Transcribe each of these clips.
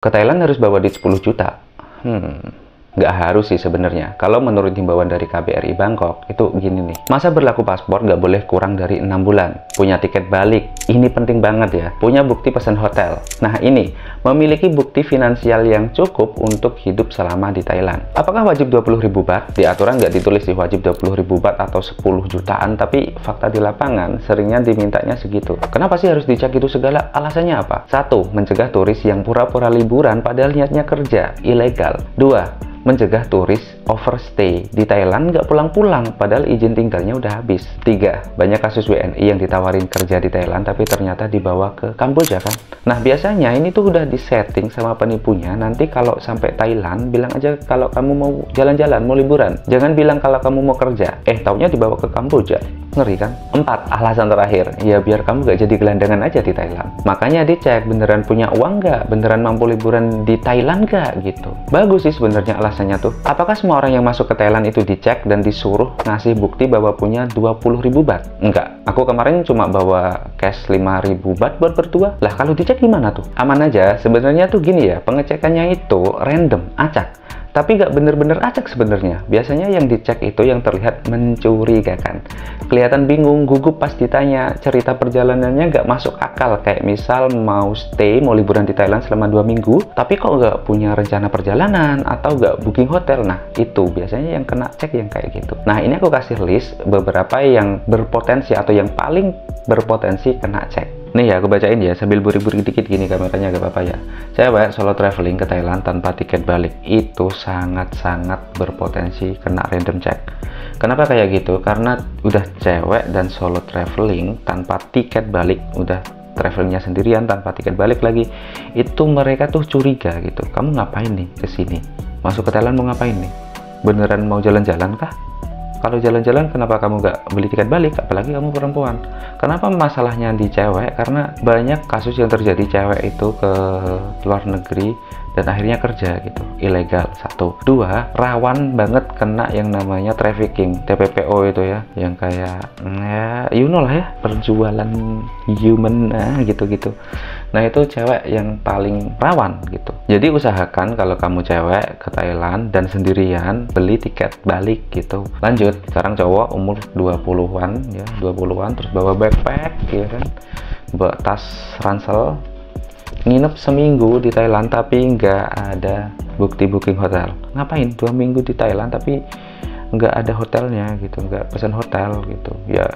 Ke Thailand harus bawa duit 10 juta. Nggak harus sih sebenarnya. Kalau menurut himbauan dari KBRI Bangkok, itu gini nih. Masa berlaku paspor nggak boleh kurang dari 6 bulan. Punya tiket balik. Ini penting banget ya. Punya bukti pesan hotel. Nah ini, memiliki bukti finansial yang cukup untuk hidup selama di Thailand. Apakah wajib 20.000 baht? Di aturan nggak ditulis sih wajib 20.000 baht atau 10 jutaan, tapi fakta di lapangan seringnya dimintanya segitu. Kenapa sih harus dicek itu segala? Alasannya apa? 1. Mencegah turis yang pura-pura liburan padahal niatnya kerja. Ilegal. 2. Mencegah turis overstay di Thailand nggak pulang-pulang padahal izin tinggalnya udah habis. 3. Banyak kasus WNI yang ditawarin kerja di Thailand tapi ternyata dibawa ke Kamboja kan. Nah biasanya ini tuh udah disetting sama penipunya. Nanti kalau sampai Thailand bilang aja kalau kamu mau jalan-jalan, mau liburan. Jangan bilang kalau kamu mau kerja. Taunya dibawa ke Kamboja. Ngeri kan? 4. Alasan terakhir, ya biar kamu gak jadi gelandangan aja di Thailand. Makanya dicek beneran punya uang nggak, beneran mampu liburan di Thailand nggak gitu. Bagus sih sebenarnya alasannya tuh. Apakah semua orang yang masuk ke Thailand itu dicek dan disuruh ngasih bukti bahwa punya 20.000 baht? Enggak. Aku kemarin cuma bawa cash 5.000 baht buat berdua. Lah kalau dicek gimana tuh? Aman aja. Sebenarnya tuh gini ya, pengecekannya itu random, acak. Tapi nggak bener-bener acak sebenarnya. Biasanya yang dicek itu yang terlihat mencurigakan. Kelihatan bingung, gugup pas ditanya. Cerita perjalanannya nggak masuk akal. Kayak misal mau stay, mau liburan di Thailand selama 2 minggu, tapi kok nggak punya rencana perjalanan atau nggak booking hotel. Nah, itu biasanya yang kena cek yang kayak gitu. Nah, ini aku kasih list beberapa yang berpotensi atau yang paling berpotensi kena cek. Nih ya, aku bacain ya, sambil buri-buri dikit gini kameranya, gak apa-apa ya. Cewek solo traveling ke Thailand tanpa tiket balik, itu sangat-sangat berpotensi kena random check. Kenapa kayak gitu? Karena udah cewek dan solo traveling tanpa tiket balik, udah travelingnya sendirian tanpa tiket balik lagi, itu mereka tuh curiga gitu. Kamu ngapain nih kesini? Masuk ke Thailand mau ngapain nih? Beneran mau jalan-jalan kah? Kalau jalan-jalan kenapa kamu nggak beli tiket balik, apalagi kamu perempuan? Kenapa masalahnya di cewek? Karena banyak kasus yang terjadi cewek itu ke luar negeri dan akhirnya kerja gitu, ilegal. 1. 2. Rawan banget kena yang namanya trafficking, TPPO itu ya, yang kayak ya you know lah ya, perjualan human gitu-gitu. Nah itu cewek yang paling rawan gitu. Jadi usahakan kalau kamu cewek ke Thailand dan sendirian, beli tiket balik gitu. Lanjut, sekarang cowok umur 20-an ya, 20-an terus bawa backpack ya kan, bawa tas ransel, nginep seminggu di Thailand tapi nggak ada bukti booking hotel. Ngapain 2 minggu di Thailand tapi nggak ada hotelnya gitu, nggak pesan hotel gitu ya.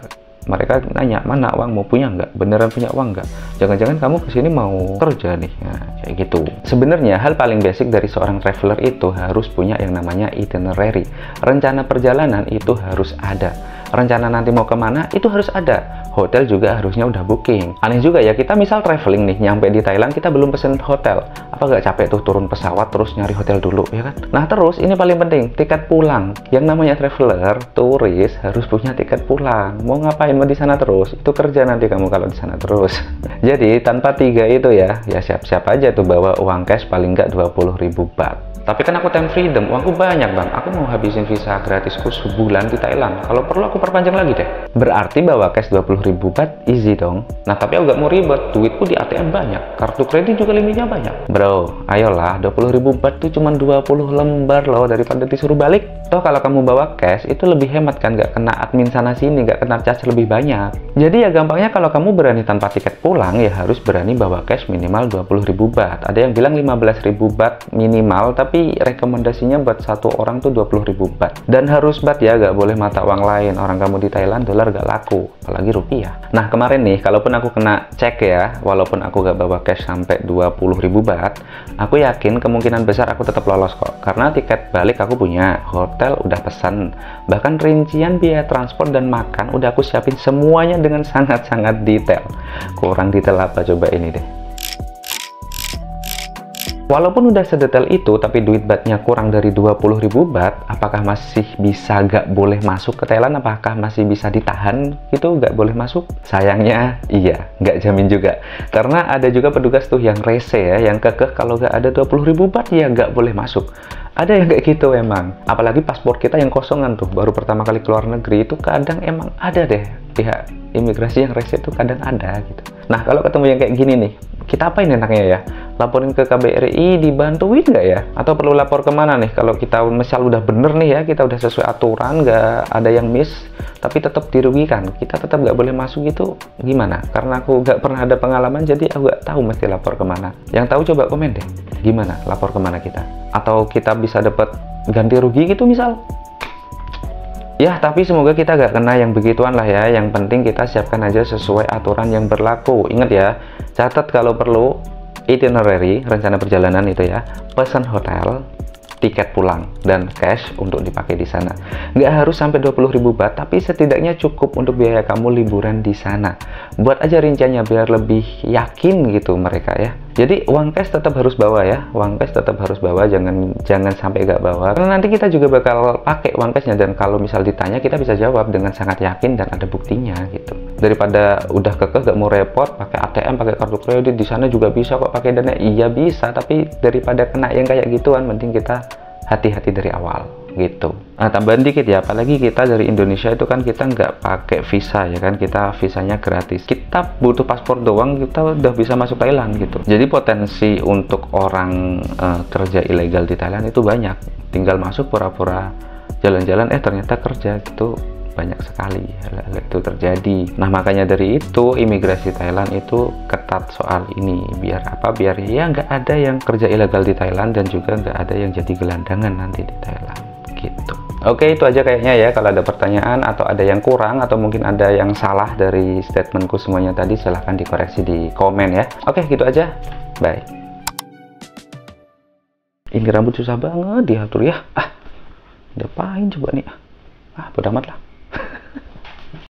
Mereka nanya, mana uangmu, punya nggak? Beneran punya uang nggak? Jangan-jangan kamu kesini mau kerja nih, nah, kayak gitu. Sebenarnya hal paling basic dari seorang traveler itu harus punya yang namanya itinerary. Rencana perjalanan itu harus ada. Rencana nanti mau kemana itu harus ada. Hotel juga harusnya udah booking. Aneh juga ya, kita misal traveling nih, nyampe di Thailand kita belum pesen hotel. Apa nggak capek tuh turun pesawat terus nyari hotel dulu, ya kan? Nah terus ini paling penting, tiket pulang. Yang namanya traveler, turis harus punya tiket pulang. Mau ngapain? Mau di sana terus? Itu kerja nanti kamu kalau di sana terus. Jadi tanpa 3 itu ya siap-siap aja tuh bawa uang cash paling nggak 20.000 baht. Tapi kan aku time freedom, uangku banyak bang. Aku mau habisin visa gratisku sebulan di Thailand. Kalau perlu aku perpanjang lagi deh. Berarti bawa cash 20.000 baht easy dong. Nah tapi aku gak mau ribet, duitku di ATM banyak. Kartu kredit juga limitnya banyak. Bro, ayolah 20.000 baht tuh cuma 20 lembar loh, daripada disuruh balik. Toh kalau kamu bawa cash itu lebih hemat kan, gak kena admin sana sini, gak kena charge lebih banyak. Jadi ya gampangnya kalau kamu berani tanpa tiket pulang ya harus berani bawa cash minimal 20.000 baht. Ada yang bilang 15.000 baht minimal, tapi rekomendasinya buat satu orang tuh 20.000 baht. Dan harus baht ya, gak boleh mata uang lain. Orang kamu di Thailand dolar gak laku, apalagi rupiah. Nah kemarin nih, kalaupun aku kena cek ya, walaupun aku gak bawa cash sampai 20.000 baht, aku yakin kemungkinan besar aku tetap lolos kok. Karena tiket balik aku punya, hotel udah pesan, bahkan rincian biaya transport dan makan udah aku siapin semuanya dengan sangat-sangat detail. Kurang detail apa coba ini deh. Walaupun udah sedetail itu, tapi duit bahtnya kurang dari 20.000 baht, apakah masih bisa gak boleh masuk ke Thailand? Apakah masih bisa ditahan gitu gak boleh masuk? Sayangnya iya, gak jamin juga. Karena ada juga petugas tuh yang rese ya, yang kekeh kalau gak ada 20.000 baht ya gak boleh masuk. Ada yang kayak gitu emang. Apalagi paspor kita yang kosongan tuh, baru pertama kali keluar negeri itu kadang emang ada deh pihak imigrasi yang rese itu kadang ada gitu. Nah kalau ketemu yang kayak gini nih, kita apain enaknya ya? Laporin ke KBRI, dibantuin nggak ya? Atau perlu lapor kemana nih? Kalau kita misal udah bener nih ya, kita udah sesuai aturan, nggak ada yang miss, tapi tetap dirugikan, kita tetap nggak boleh masuk itu gimana? Karena aku nggak pernah ada pengalaman, jadi aku nggak tahu mesti lapor kemana. Yang tahu coba komen deh, gimana lapor kemana kita? Atau kita bisa dapat ganti rugi gitu misal? Ya, tapi semoga kita nggak kena yang begituan lah ya. Yang penting kita siapkan aja sesuai aturan yang berlaku. Ingat ya, catat kalau perlu itinerary, rencana perjalanan itu ya, pesan hotel, tiket pulang, dan cash untuk dipakai di sana. Nggak harus sampai 20.000 baht, tapi setidaknya cukup untuk biaya kamu liburan di sana. Buat aja rinciannya biar lebih yakin gitu mereka ya. Jadi uang cash tetap harus bawa ya, uang cash tetap harus bawa, jangan sampai nggak bawa. Karena nanti kita juga bakal pakai uang cashnya, dan kalau misal ditanya kita bisa jawab dengan sangat yakin dan ada buktinya gitu. Daripada udah kekeh gak mau repot, pakai ATM, pakai kartu kredit, di sana juga bisa kok pakai dana. Iya bisa, tapi daripada kena yang kayak gituan, mending kita hati-hati dari awal gitu. Nah tambahan dikit ya, apalagi kita dari Indonesia itu kan kita nggak pakai visa ya kan, kita visanya gratis, kita butuh paspor doang kita udah bisa masuk Thailand gitu. Jadi potensi untuk orang kerja ilegal di Thailand itu banyak, tinggal masuk pura-pura jalan-jalan ternyata kerja gitu, banyak sekali hal-hal itu terjadi. Nah makanya dari itu imigrasi Thailand itu ketat soal ini, biar apa, biar ya nggak ada yang kerja ilegal di Thailand dan juga nggak ada yang jadi gelandangan nanti di Thailand gitu. Oke, itu aja kayaknya ya. Kalau ada pertanyaan atau ada yang kurang atau mungkin ada yang salah dari statementku semuanya tadi, silahkan dikoreksi di komen ya. Oke, gitu aja, bye. Ini rambut susah banget diatur ya. Diapain coba nih, bodo amat lah.